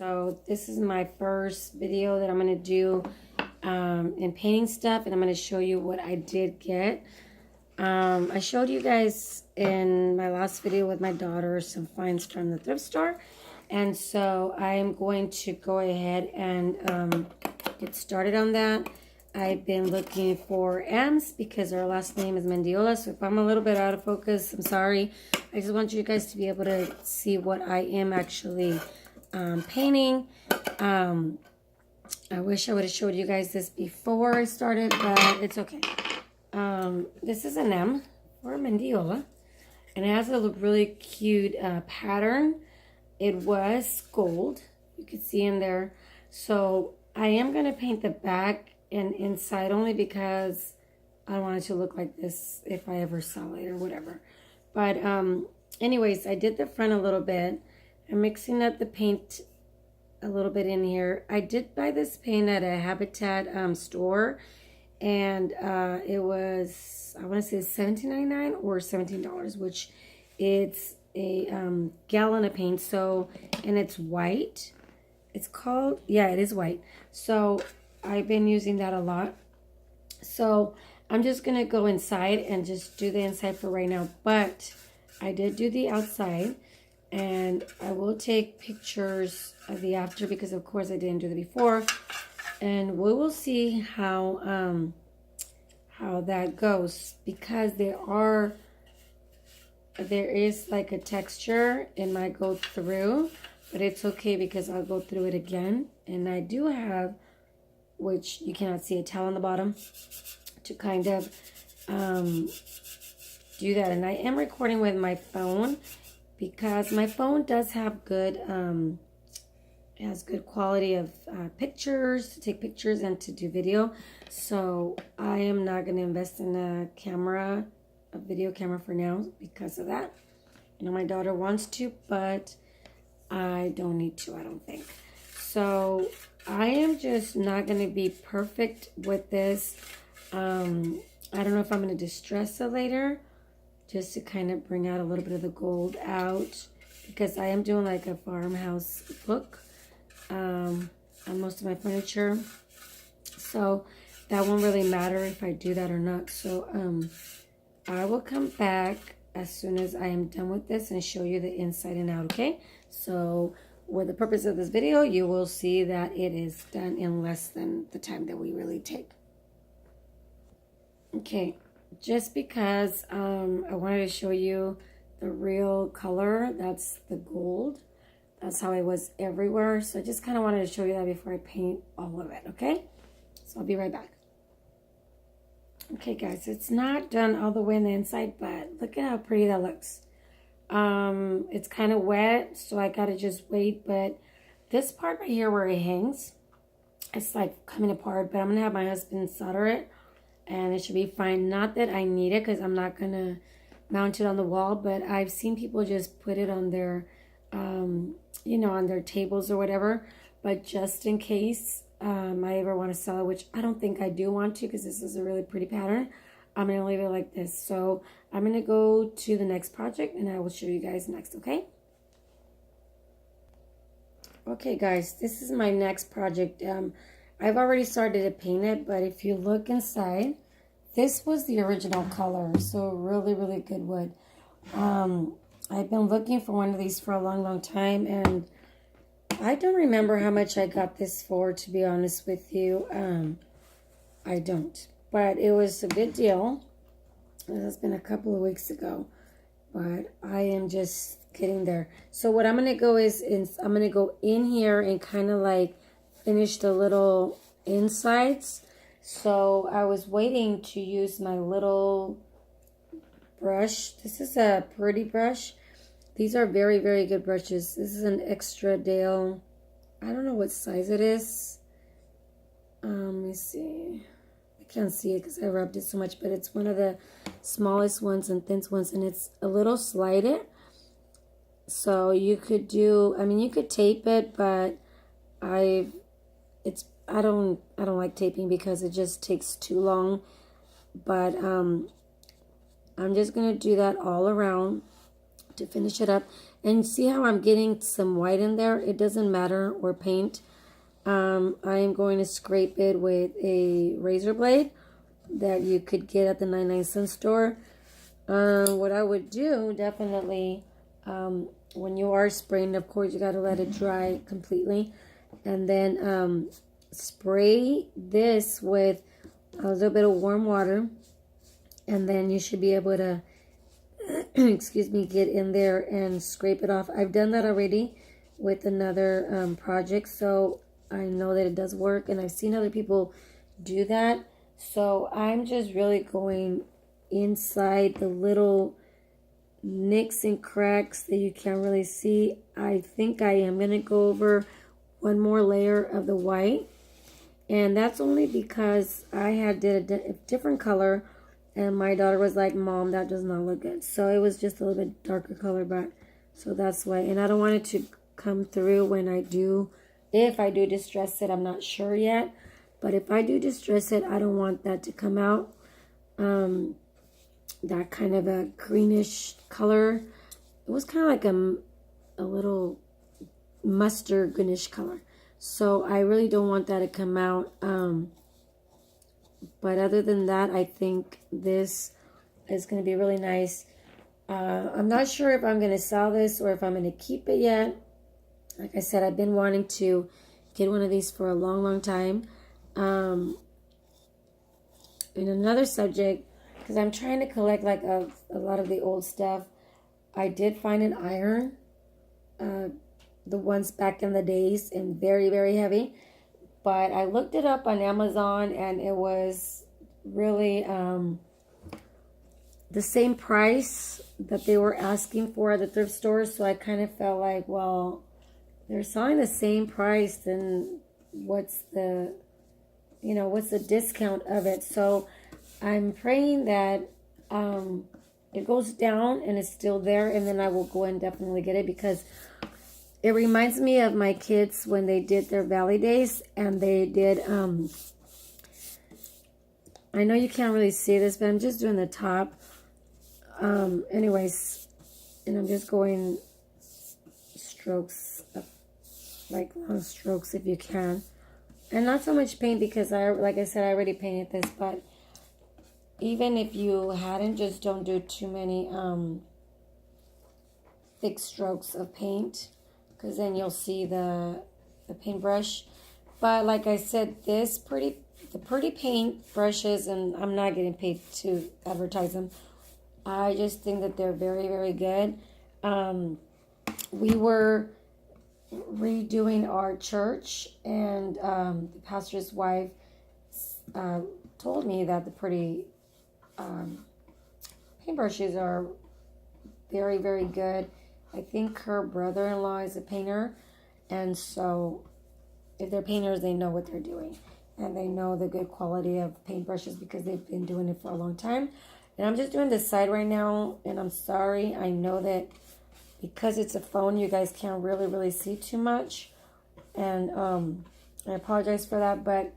So this is my first video that I'm going to do in painting stuff, and I'm going to show you what I did get. I showed you guys in my last video with my daughter some finds from the thrift store, and so I am going to go ahead and get started on that. I've been looking for M's because our last name is Mendiola, so if I'm a little bit out of focus, I'm sorry. I just want you guys to be able to see what I am actually painting. I wish I would have showed you guys this before I started, but it's okay. This is an M for Mendiola, and it has a really cute pattern. It was gold, you can see in there. So I am going to paint the back and inside only because I want it to look like this if I ever sell it or whatever. But anyways, I did the front a little bit. I'm mixing up the paint a little bit in here. I did buy this paint at a Habitat store, and it was, I want to say $17.99 or $17, which it's a gallon of paint. So, and it's white. It's called, yeah, it is white. So I've been using that a lot. So I'm just going to go inside and just do the inside for right now. But I did do the outside, and I will take pictures of the after because, of course, I didn't do the before. And we will see how that goes, because there is like a texture it might go through, but it's okay because I'll go through it again. And I do have, which you cannot see, a towel on the bottom to kind of do that. And I am recording with my phone because my phone does have good it has good quality of pictures, to take pictures and to do video. So I am not going to invest in a video camera for now because of that. You know, my daughter wants to, but I don't need to, I don't think. So I am just not going to be perfect with this. I don't know if I'm going to distress it later, just to kind of bring out a little bit of the gold out, because I am doing like a farmhouse look on most of my furniture. So that won't really matter if I do that or not. So I will come back as soon as I am done with this and show you the inside and out, okay? So with the purpose of this video, you will see that it is done in less than the time that we really take. Okay, just because I wanted to show you the real color, that's the gold. That's how it was everywhere. So I just kind of wanted to show you that before I paint all of it, okay? So I'll be right back. Okay, guys, it's not done all the way on the inside, but look at how pretty that looks. It's kind of wet, so I gotta just wait. But this part right here where it hangs, it's like coming apart, but I'm gonna have my husband solder it, and it should be fine. Not that I need it, because I'm not gonna mount it on the wall, but I've seen people just put it on their you know, on their tables or whatever. But just in case I ever want to sell it, which I don't think I do want to, because this is a really pretty pattern, I'm going to leave it like this. So I'm going to go to the next project, and I will show you guys next, okay? Okay, guys, this is my next project. I've already started to paint it, but if you look inside, this was the original color. So really, really good wood. I've been looking for one of these for a long, long time, and I don't remember how much I got this for, to be honest with you. I don't. But it was a good deal. It's been a couple of weeks ago, but I am just getting there. So what I'm going to go is, I'm going to go in here and kind of like finish the little insides. So I was waiting to use my little brush. This is a pretty brush. These are very, very good brushes. This is an Extra Dale. I don't know what size it is. Let me see. I can't see it because I rubbed it so much, but it's one of the smallest ones and thin ones, and it's a little slided. So you could do, I mean, you could tape it, but I don't like taping because it just takes too long. But I'm just gonna do that all around to finish it up. And see how I'm getting some white in there? It doesn't matter, or paint. I am going to scrape it with a razor blade that you could get at the 99-cent store. What I would do, definitely, when you are spraying, of course, you got to let it dry completely. And then spray this with a little bit of warm water. And then you should be able to, excuse me, get in there and scrape it off. I've done that already with another project, so I know that it does work. And I've seen other people do that. So I'm just really going inside the little nicks and cracks that you can't really see. I think I am going to go over one more layer of the white. And that's only because I had did a different color. And my daughter was like, Mom, that does not look good. So it was just a little bit darker color, but so that's why. And I don't want it to come through when I do. If I do distress it, I'm not sure yet. But if I do distress it, I don't want that to come out. That kind of a greenish color. It was kind of like a little mustard greenish color. So I really don't want that to come out. But other than that, I think this is going to be really nice. I'm not sure if I'm going to sell this or if I'm going to keep it yet. Like I said, I've been wanting to get one of these for a long, long time. In another subject, because I'm trying to collect like a lot of the old stuff, I did find an iron. The ones back in the days, and very, very heavy. But I looked it up on Amazon, and it was really the same price that they were asking for at the thrift stores. So I kind of felt like, well, they're selling the same price, then what's the discount of it? So I'm praying that it goes down and it's still there, and then I will go and definitely get it, because it reminds me of my kids when they did their Valley Days, and they did, I know you can't really see this, but I'm just doing the top. Anyways, and I'm just going strokes, like long strokes if you can. And not so much paint, because like I said, I already painted this, but even if you hadn't, just don't do too many thick strokes of paint, because then you'll see the paintbrush. But like I said, the pretty paint brushes, and I'm not getting paid to advertise them, I just think that they're very, very good. We were redoing our church, and the pastor's wife told me that the pretty paintbrushes are very, very good. I think her brother-in-law is a painter, and so if they're painters, they know what they're doing, and they know the good quality of paintbrushes because they've been doing it for a long time. And I'm just doing this side right now, and I'm sorry. I know that because it's a phone, you guys can't really see too much, and I apologize for that, but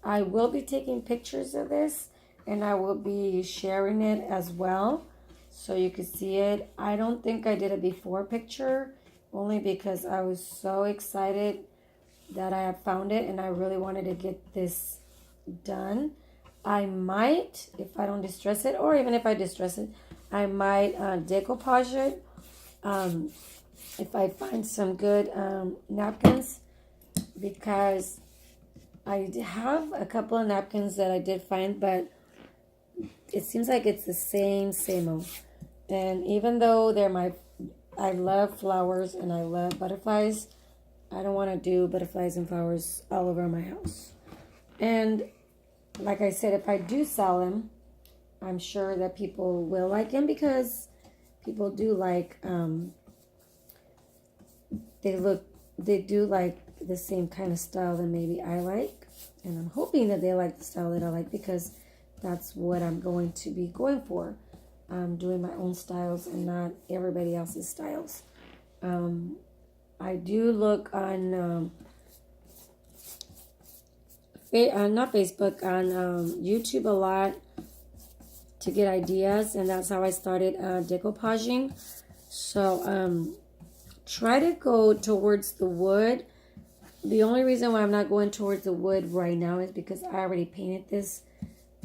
I will be taking pictures of this, and I will be sharing it as well, so you can see it. I don't think I did a before picture, only because I was so excited that I had found it, and I really wanted to get this done. I might, if I don't distress it, or even if I distress it, I might decoupage it. If I find some good napkins, because I have a couple of napkins that I did find, but it seems like it's the same old. And even though I love flowers and I love butterflies, I don't want to do butterflies and flowers all over my house. And like I said, if I do sell them, I'm sure that people will like them, because people do like, they do like the same kind of style that maybe I like. And I'm hoping that they like the style that I like, because that's what I'm going to be going for. Doing my own styles and not everybody else's styles. I do look on, not Facebook, on YouTube a lot to get ideas, and that's how I started decoupaging. So try to go towards the wood. The only reason why I'm not going towards the wood right now is because I already painted this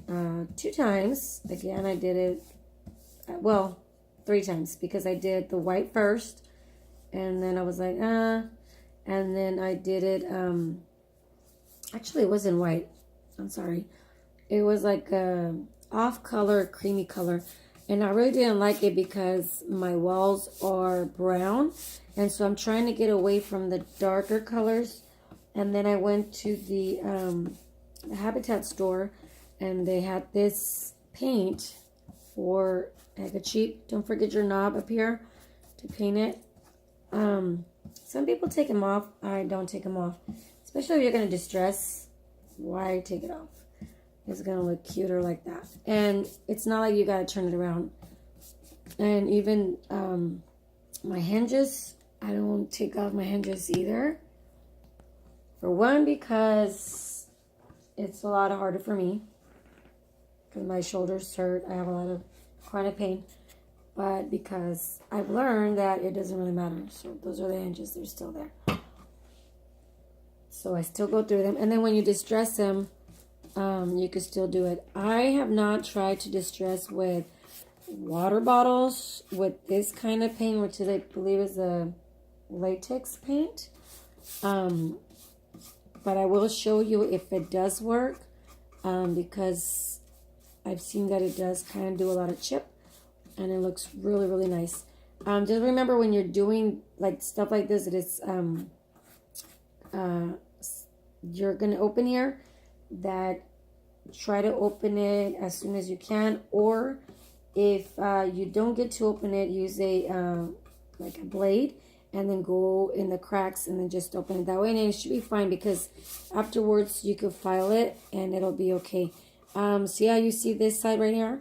2 times. Again, I did it, well, 3 times, because I did the white first, and then I was like, and then I did it, actually it wasn't white, I'm sorry. It was like a off color, creamy color. And I really didn't like it because my walls are brown. And so I'm trying to get away from the darker colors. And then I went to the Habitat store, and they had this paint for mega cheap. Don't forget your knob up here to paint it. Some people take them off. I don't take them off. Especially if you're going to distress. Why take it off? It's going to look cuter like that. And it's not like you got to turn it around. And even my hinges, I don't take off my hinges either. For one, because it's a lot harder for me. Because my shoulders hurt. I have a lot of chronic pain. But because I've learned that it doesn't really matter. So those are the hinges. They're still there. So I still go through them. And then when you distress them, you can still do it. I have not tried to distress with water bottles with this kind of paint, which I believe is a latex paint. But I will show you if it does work, because I've seen that it does kind of do a lot of chip, and it looks really, really nice. Just remember when you're doing like stuff like this, it is you're gonna open here, that try to open it as soon as you can, or if you don't get to open it, use a like a blade, and then go in the cracks and then just open it that way, and it should be fine, because afterwards you could file it and it'll be okay. See how you see this side right here?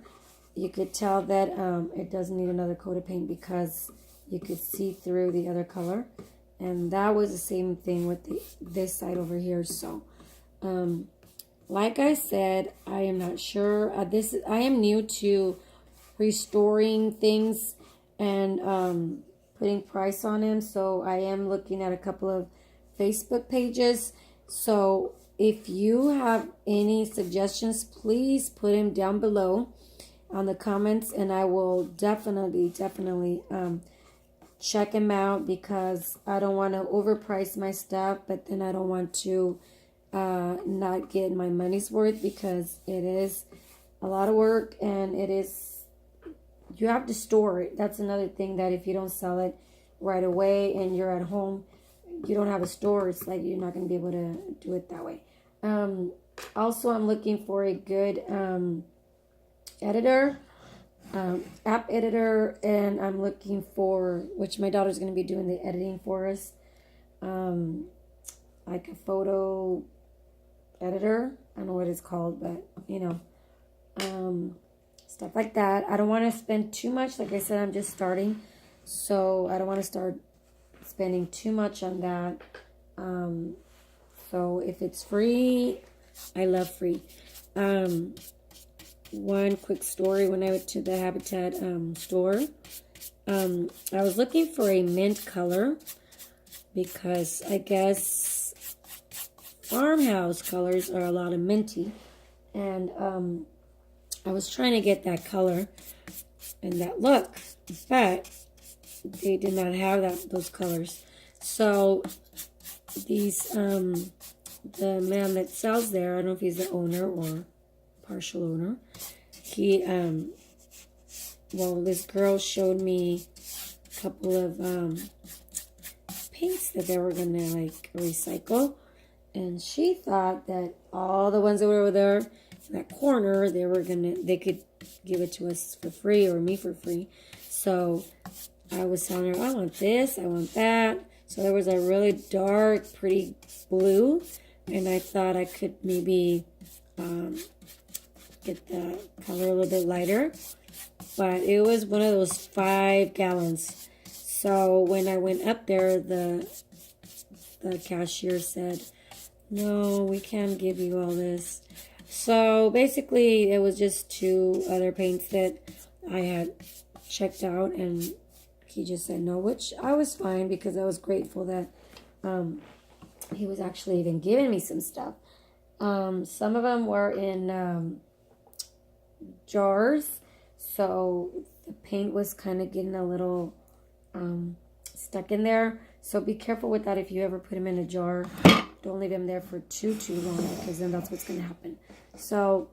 You could tell that it doesn't need another coat of paint because you could see through the other color. And that was the same thing with this side over here. So, like I said, I am not sure. I am new to restoring things and putting price on them. So I am looking at a couple of Facebook pages. So if you have any suggestions, please put them down below on the comments, and I will definitely check them out, because I don't want to overprice my stuff, but then I don't want to not get my money's worth, because it is a lot of work, and you have to store it. That's another thing, that if you don't sell it right away and you're at home, you don't have a store, it's like you're not going to be able to do it that way. Also, I'm looking for a good editor, app editor, and I'm looking for, which my daughter's going to be doing the editing for us, like a photo editor. I don't know what it's called, but you know, stuff like that. I don't want to spend too much. Like I said, I'm just starting, so I don't want to start spending too much on that. So if it's free, I love free. One quick story: when I went to the Habitat store, I was looking for a mint color, because I guess farmhouse colors are a lot of minty, and I was trying to get that color and that look, but they did not have those colors. So these the man that sells there, I don't know if he's the owner or partial owner, he well, this girl showed me a couple of paints that they were gonna like recycle, and she thought that all the ones that were over there in that corner, they could give it to us for free, or me for free. So I was telling her, I want this, I want that. So there was a really dark, pretty blue, and I thought I could maybe get the color a little bit lighter. But it was one of those 5 gallons. So when I went up there, the cashier said, no, we can't give you all this. So basically, it was just 2 other paints that I had checked out, and he just said no, which I was fine because I was grateful that he was actually even giving me some stuff. Some of them were in jars, so the paint was kind of getting a little stuck in there. So be careful with that if you ever put them in a jar. Don't leave them there for too long, because then that's what's going to happen. So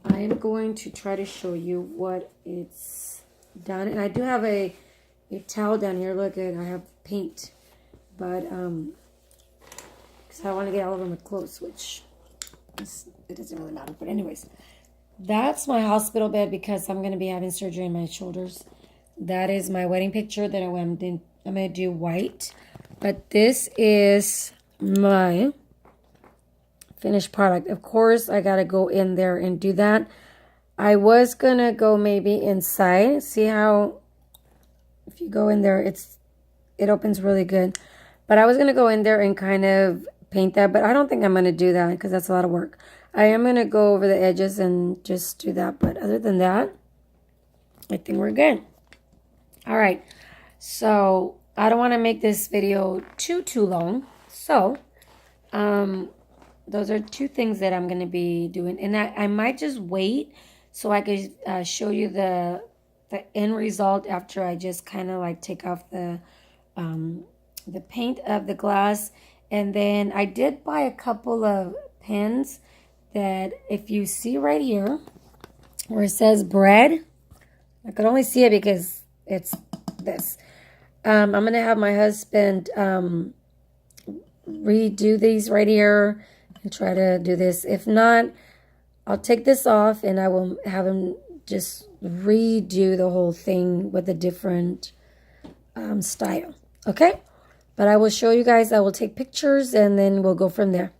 I am going to try to show you what it's done. And I do have a towel down here. Look at, I have paint. But because I want to get all of them close, which it doesn't really matter. But anyways, that's my hospital bed because I'm going to be having surgery in my shoulders. That is my wedding picture that I'm going to do white. But this is my finished product. Of course, I got to go in there and do that. I was going to go maybe inside. See how if you go in there, it opens really good. But I was going to go in there and kind of paint that. But I don't think I'm going to do that because that's a lot of work. I am going to go over the edges and just do that. But other than that, I think we're good. All right. So I don't want to make this video too long. So those are two things that I'm going to be doing. And I might just wait so I could show you the end result after I just kind of like take off the paint of the glass. And then I did buy a couple of pens that if you see right here where it says bread, I could only see it because it's this. I'm going to have my husband redo these right here and try to do this. If not, I'll take this off and I will have him just redo the whole thing with a different style. Okay? But I will show you guys. I will take pictures and then we'll go from there.